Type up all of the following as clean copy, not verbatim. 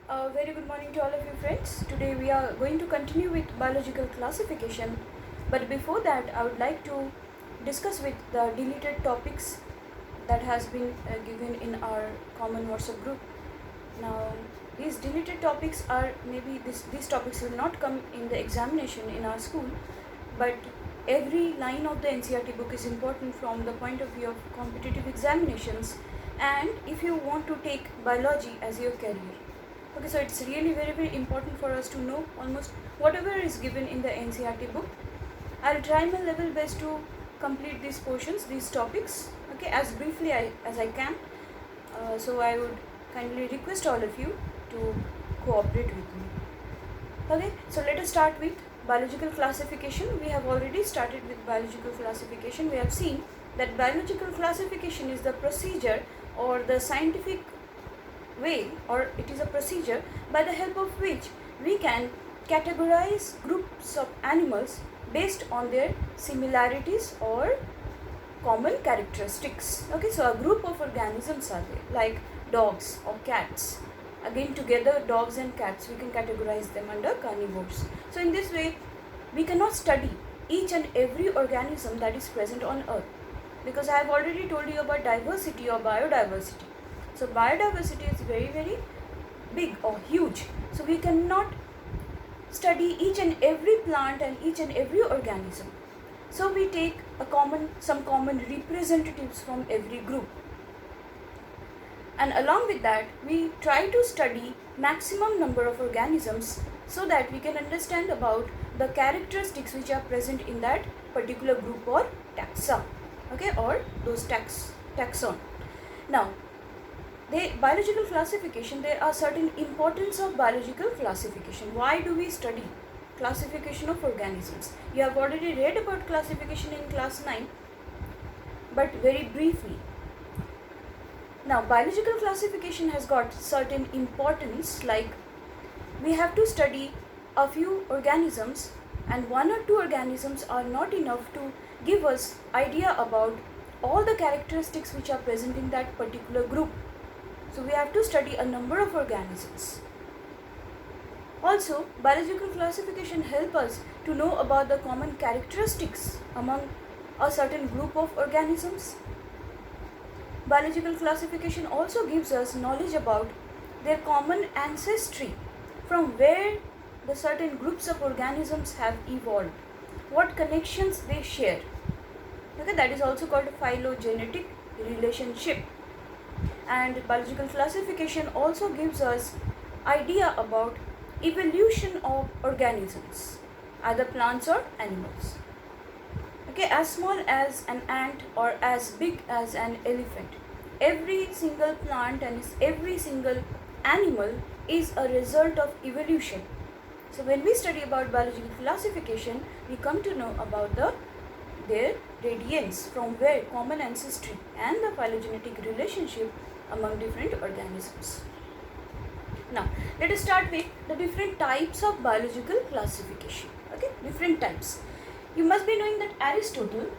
Very good morning to all of you friends. Today we are going to continue with biological classification. But before that, I would like to discuss with the deleted topics that has been given in our common WhatsApp group. Now, these deleted topics are these topics will not come in the examination in our school, but every line of the NCERT book is important from the point of view of competitive examinations and if you want to take biology as your career. Okay, so it's really very important for us to know almost whatever is given in the NCERT book. I'll try my level best to complete these portions, these topics, okay, as briefly as I can. So I would kindly request all of you to cooperate with me. Okay, so let us start with biological classification. We have already started with biological classification. We have seen that biological classification is the procedure or the scientific way, or it is a procedure by the help of which we can categorize groups of animals based on their similarities or common characteristics. Okay, so a group of organisms are there like dogs or cats. Again, together dogs and cats, we can categorize them under carnivores. So in this way we cannot study each and every organism that is present on earth, because I have already told you about diversity or biodiversity. So biodiversity is very big or huge. So we cannot study each and every plant and each and every organism. So we take some common representatives from every group. And along with that, we try to study maximum number of organisms so that we can understand about the characteristics which are present in that particular group or taxa, okay, or those taxon. Now, biological classification, there are certain importance of biological classification. Why do we study classification of organisms? You have already read about classification in class 9, but very briefly. Now, biological classification has got certain importance, like we have to study a few organisms, and one or two organisms are not enough to give us idea about all the characteristics which are present in that particular group. So we have to study a number of organisms. Also, biological classification helps us to know about the common characteristics among a certain group of organisms. Biological classification also gives us knowledge about their common ancestry, from where the certain groups of organisms have evolved, what connections they share. Okay, that is also called phylogenetic relationship. And biological classification also gives us idea about evolution of organisms, either plants or animals. Okay, as small as an ant or as big as an elephant, every single plant and every single animal is a result of evolution. So when we study about biological classification, we come to know about their radiance, from where common ancestry and the phylogenetic relationship among different organisms. Now, let us start with the different types of biological classification. Okay, different types. You must be knowing that Aristotle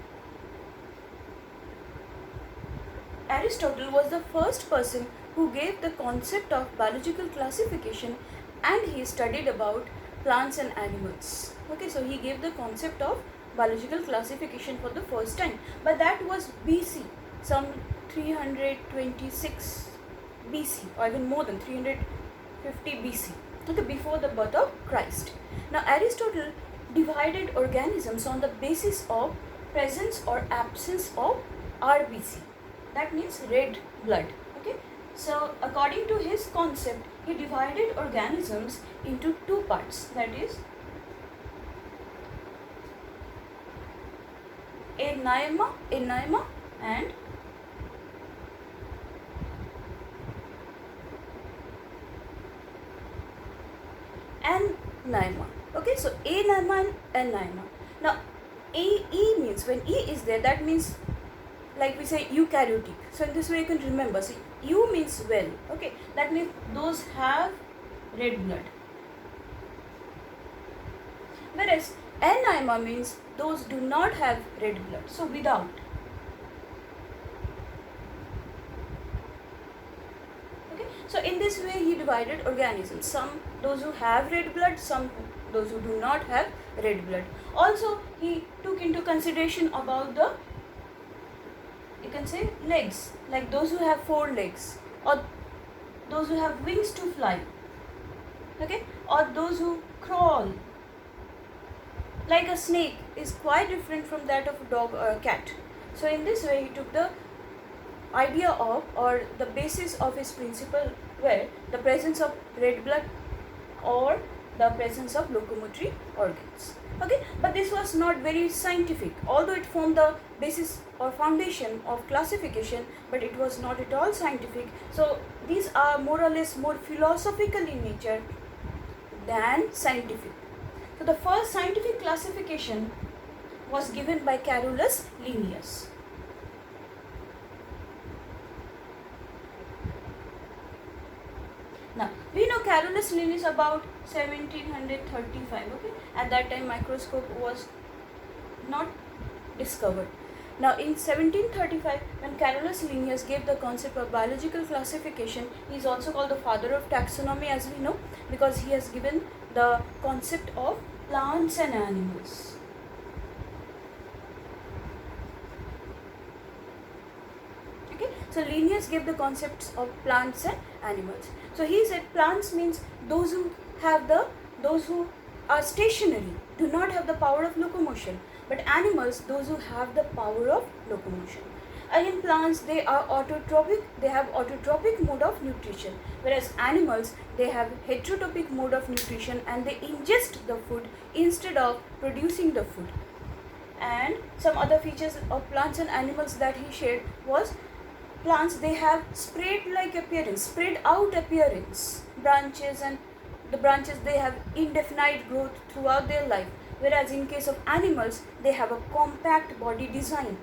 was the first person who gave the concept of biological classification, and he studied about plants and animals. Okay, so he gave the concept of biological classification for the first time, but that was BC, some 326 BC, or even more than 350 BC, okay, before the birth of Christ. Now, Aristotle divided organisms on the basis of presence or absence of RBC, that means red blood. Okay, so according to his concept, he divided organisms into two parts, that is Aneima and Aneima. Okay, so Aneima and Aneima. Now, E means, when E is there, that means, like we say, eukaryotic. So in this way you can remember. So U means well. Okay, that means those have red blood. Whereas Aneima means those do not have red blood. So without. Okay, So in this way he divided organisms. Some those who have red blood, those who do not have red blood. Also he took into consideration about the, you can say, legs, like those who have 4 legs, or those who have wings to fly, okay, or those who crawl. Like a snake is quite different from that of a dog or a cat. So in this way he took the idea of, or the basis of his principle were the presence of red blood or the presence of locomotory organs. Okay, but this was not very scientific, although it formed the basis or foundation of classification, but it was not at all scientific. So these are more or less more philosophical in nature than scientific. So the first scientific classification was given by Carolus Linnaeus. Now we know Carolus Linnaeus about 1735. Okay, at that time microscope was not discovered. Now in 1735, when Carolus Linnaeus gave the concept of biological classification, he is also called the father of taxonomy, as we know, because he has given the concept of plants and animals. Okay, so Linnaeus gave the concepts of plants and animals. So he said plants means those who are stationary, do not have the power of locomotion, but animals, those who have the power of locomotion. In plants, they are autotrophic, they have autotrophic mode of nutrition, whereas animals, they have heterotropic mode of nutrition and they ingest the food instead of producing the food. And some other features of plants and animals that he shared was, plants, they have spread-like appearance, spread out appearance, branches, and the branches, they have indefinite growth throughout their life, whereas in case of animals, they have a compact body design.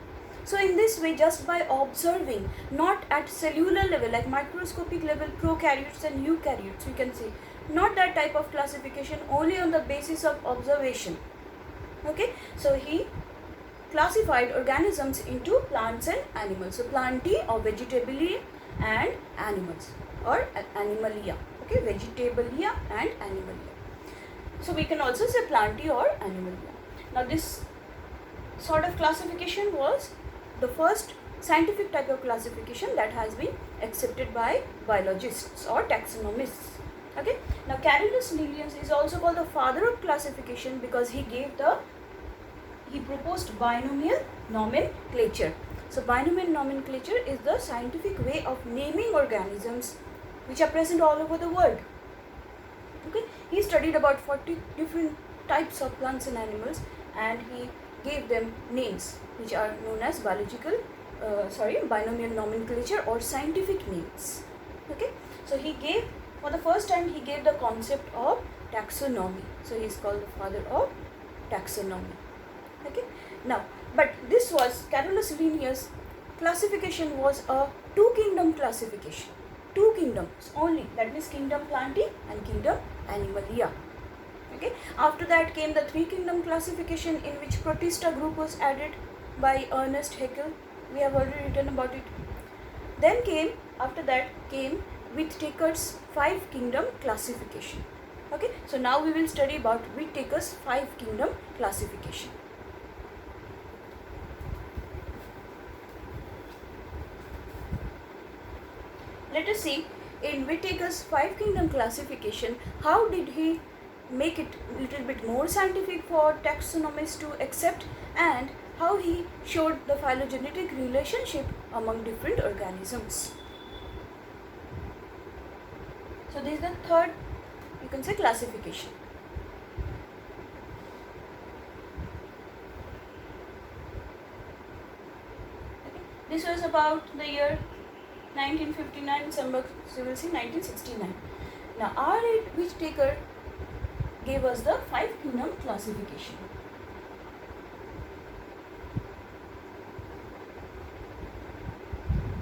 So in this way, just by observing, not at cellular level, like microscopic level, prokaryotes and eukaryotes, we can say, not that type of classification, only on the basis of observation. Okay, so he classified organisms into plants and animals. So plantae or vegetabilea and animals, or animalia. Okay, vegetabilea and animalia. So we can also say plantae or animalia. Now this sort of classification was the first scientific type of classification that has been accepted by biologists or taxonomists. Okay, now Carolus Linnaeus is also called the father of classification because he proposed binomial nomenclature. So binomial nomenclature is the scientific way of naming organisms which are present all over the world. Okay, he studied about 40 different types of plants and animals, and he gave them names which are known as binomial nomenclature or scientific names. Okay, so for the first time he gave the concept of taxonomy. So he is called the father of taxonomy. Okay, now, but this was Carolus Linnaeus' classification was a 2-kingdom classification. 2 kingdoms only, that means kingdom plantae and kingdom animalia. Okay, after that came the 3-kingdom classification, in which Protista group was added by Ernest Haeckel. We have already written about it. Then after that came Whittaker's 5-kingdom classification. Okay, so now we will study about Whittaker's 5-kingdom classification. Let us see in Whittaker's 5-kingdom classification, how did he make it a little bit more scientific for taxonomists to accept, and how he showed the phylogenetic relationship among different organisms. So this is the third, you can say, classification. Okay. This was about the year 1959, so we will see 1969. Now R.A. Whittaker gave us the 5-kingdom classification.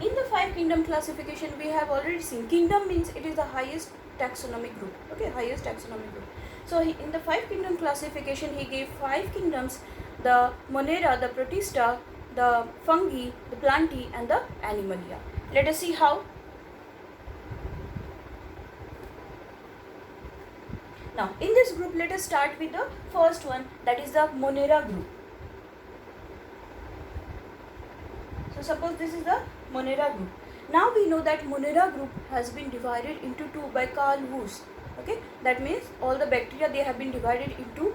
In the 5-kingdom classification, we have already seen kingdom means it is the highest taxonomic group. Okay, highest taxonomic group. So in the 5-kingdom classification, he gave 5 kingdoms: the Monera, the Protista, the fungi, the plantae, and the animalia. Let us see how. Now in this group, let us start with the first one, that is the Monera group. So suppose this is the Monera group. Now we know that Monera group has been divided into two by Carl Woese. Okay, that means all the bacteria, they have been divided into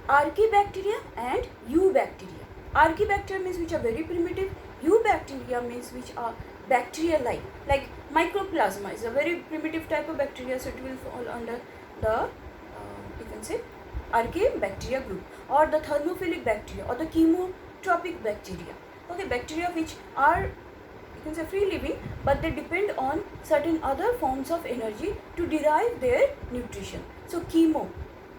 Archaebacteria and Eubacteria. Archaebacteria means which are very primitive. Eubacteria means which are bacteria-like Mycoplasma is a very primitive type of bacteria, so it will fall under the you can say Archaebacteria group, or the thermophilic bacteria, or the chemotropic bacteria. Okay, bacteria which are, you can say, free living, but they depend on certain other forms of energy to derive their nutrition. So chemo.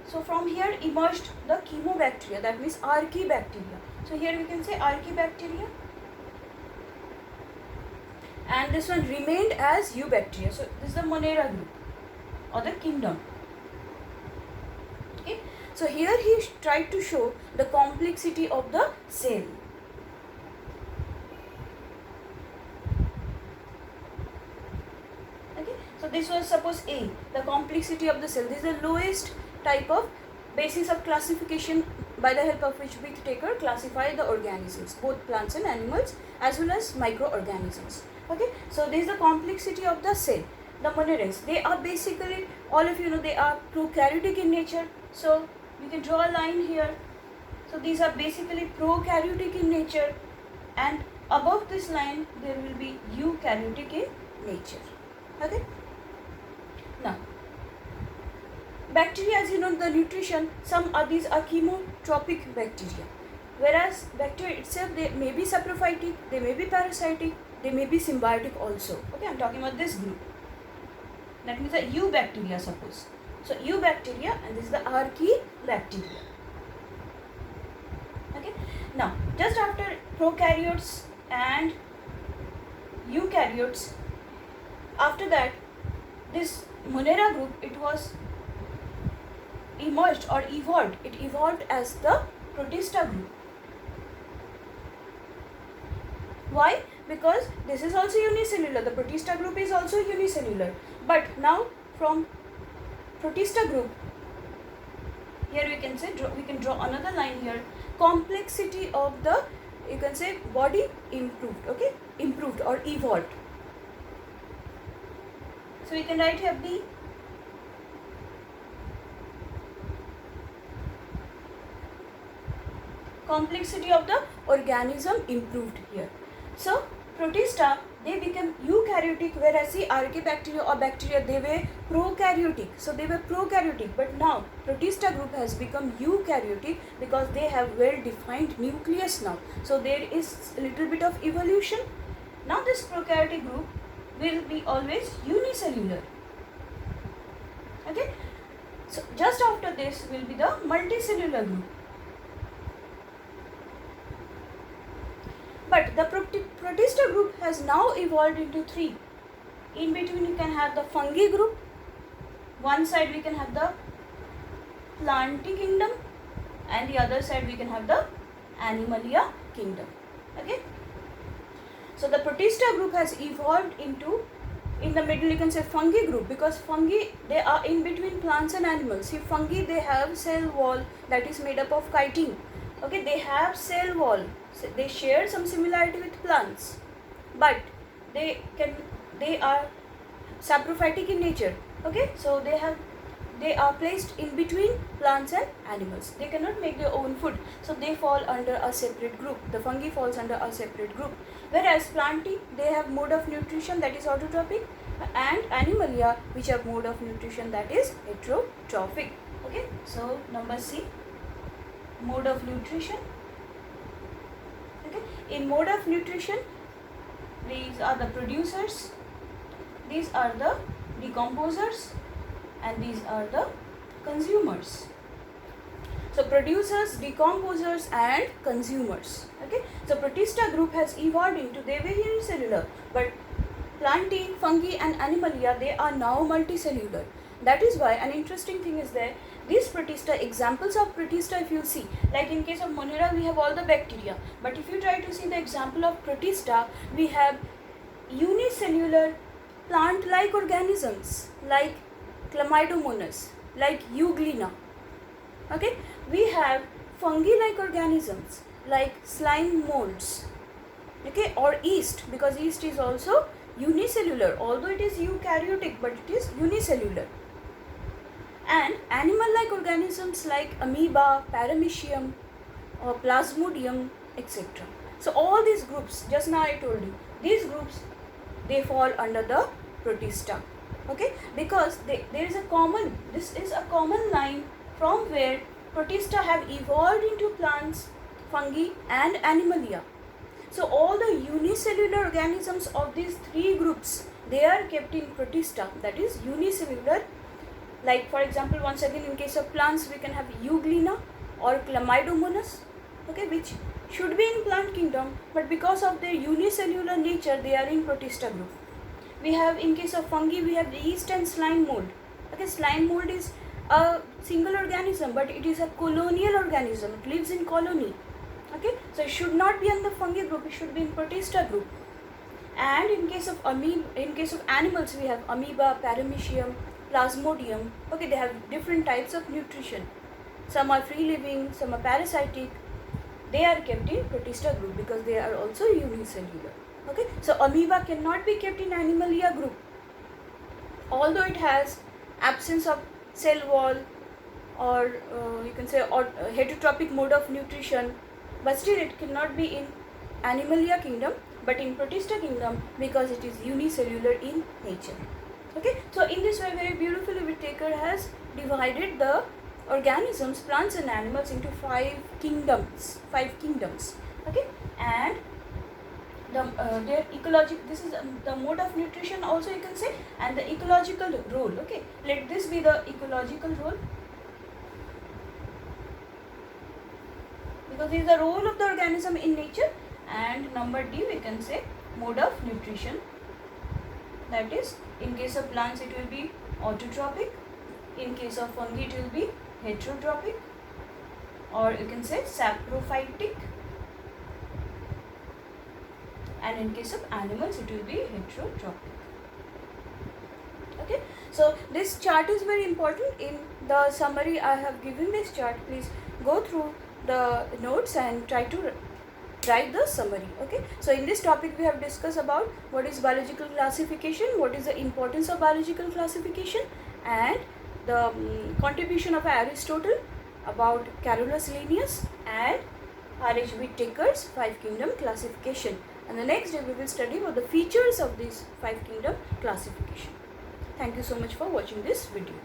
So from here emerged the chemobacteria, that means Archaebacteria. So here we can say Archaebacteria, and this one remained as Eubacteria. So this is the Monera group or the kingdom. Okay. So here he tried to show the complexity of the cell. So this was suppose A, the complexity of the cell. This is the lowest type of basis of classification by the help of which Whittaker classify the organisms, both plants and animals as well as microorganisms. Okay, so this is the complexity of the cell. The monerans, they are basically, all of you know, they are prokaryotic in nature. So you can draw a line here. So these are basically prokaryotic in nature, and above this line there will be eukaryotic in nature. Okay. Now, bacteria, as you know, the nutrition, some of these are chemotropic bacteria, whereas bacteria itself, they may be saprophytic, they may be parasitic, they may be symbiotic also. Okay, I am talking about this group. That means the eubacteria, suppose. So eubacteria, and this is the Archaebacteria. Okay. Now, just after prokaryotes and eukaryotes, after that, this Monera group, it was emerged or evolved. It evolved as the Protista group. Why? Because this is also unicellular. The Protista group is also unicellular. But now from Protista group, here we can say, we can draw another line here. Complexity of the, you can say, body improved. Okay, improved or evolved. So we can write here B. Complexity of the organism improved here. So Protista, they became eukaryotic, whereas the Archaebacteria or bacteria, they were prokaryotic. So they were prokaryotic, but now Protista group has become eukaryotic because they have well-defined nucleus now. So there is a little bit of evolution. Now this prokaryotic group will be always unicellular. Okay. So just after this will be the multicellular group. But the Protista group has now evolved into three. In between you can have the fungi group. One side we can have the Plantae kingdom, and the other side we can have the Animalia kingdom. Okay. So the Protista group has evolved into, in the middle you can say fungi group, because fungi, they are in between plants and animals. See, fungi, they have cell wall that is made up of chitin. Okay, they have cell wall. So they share some similarity with plants, but they are saprophytic in nature. Okay, so they are placed in between plants and animals. They cannot make their own food, so they fall under a separate group. The fungi falls under a separate group, whereas Plantae, they have mode of nutrition that is autotrophic, and Animalia, which have mode of nutrition that is heterotrophic. Okay, so number C, mode of nutrition. Okay, in mode of nutrition, these are the producers, these are the decomposers, and these are the consumers. So producers, decomposers, and consumers. Okay, so Protista group has evolved into, they were unicellular, but Plantae, fungi, and Animalia, they are now multicellular. That is why an interesting thing is there. These Protista, examples of Protista, if you see, like in case of Monera, we have all the bacteria. But if you try to see the example of Protista, we have unicellular plant-like organisms like Chlamydomonas. like Euglena. Okay, we have fungi-like organisms like slime molds. Okay, or yeast, because yeast is also unicellular, although it is eukaryotic, but it is unicellular. And animal-like organisms like amoeba, paramecium, or plasmodium, etc. So all these groups, just now I told you, these groups, they fall under the Protista. Okay, because there is a common, this is a common line from where Protista have evolved into plants, fungi and animalia. So all the unicellular organisms of these three groups, they are kept in Protista, that is unicellular. Like for example, once again, in case of plants, we can have Euglena or Chlamydomonas, okay, which should be in plant kingdom, but because of their unicellular nature, they are in Protista group. We have, in case of fungi, we have the yeast and slime mold. Okay, slime mold is a single organism, but it is a colonial organism. It lives in colony. Okay, so it should not be in the fungi group. It should be in Protista group. And in case of animals, we have amoeba, paramecium, plasmodium. Okay, they have different types of nutrition. Some are free living, some are parasitic. They are kept in Protista group because they are also unicellular. Okay, so amoeba cannot be kept in Animalia group, although it has absence of cell wall, or you can say heterotrophic mode of nutrition, but still it cannot be in Animalia kingdom, but in Protista kingdom, because it is unicellular in nature. Okay, so in this way, very beautifully, Whittaker has divided the organisms, plants and animals, into five kingdoms. Okay, and their ecological, this is the mode of nutrition also, you can say, and the ecological role. Okay, let this be the ecological role, because this is the role of the organism in nature. And number D, we can say mode of nutrition, that is, in case of plants it will be autotrophic, in case of fungi it will be heterotrophic, or you can say saprophytic, and in case of animals it will be heterotrophic. Okay, so this chart is very important. In the summary I have given this chart, please go through the notes and try to write the summary. Okay, so in this topic we have discussed about what is biological classification, what is the importance of biological classification, and the contribution of Aristotle about Carolus Linnaeus and R.H. Whittaker's five kingdom classification. And the next day we will study about the features of this five kingdom classification. Thank you so much for watching this video.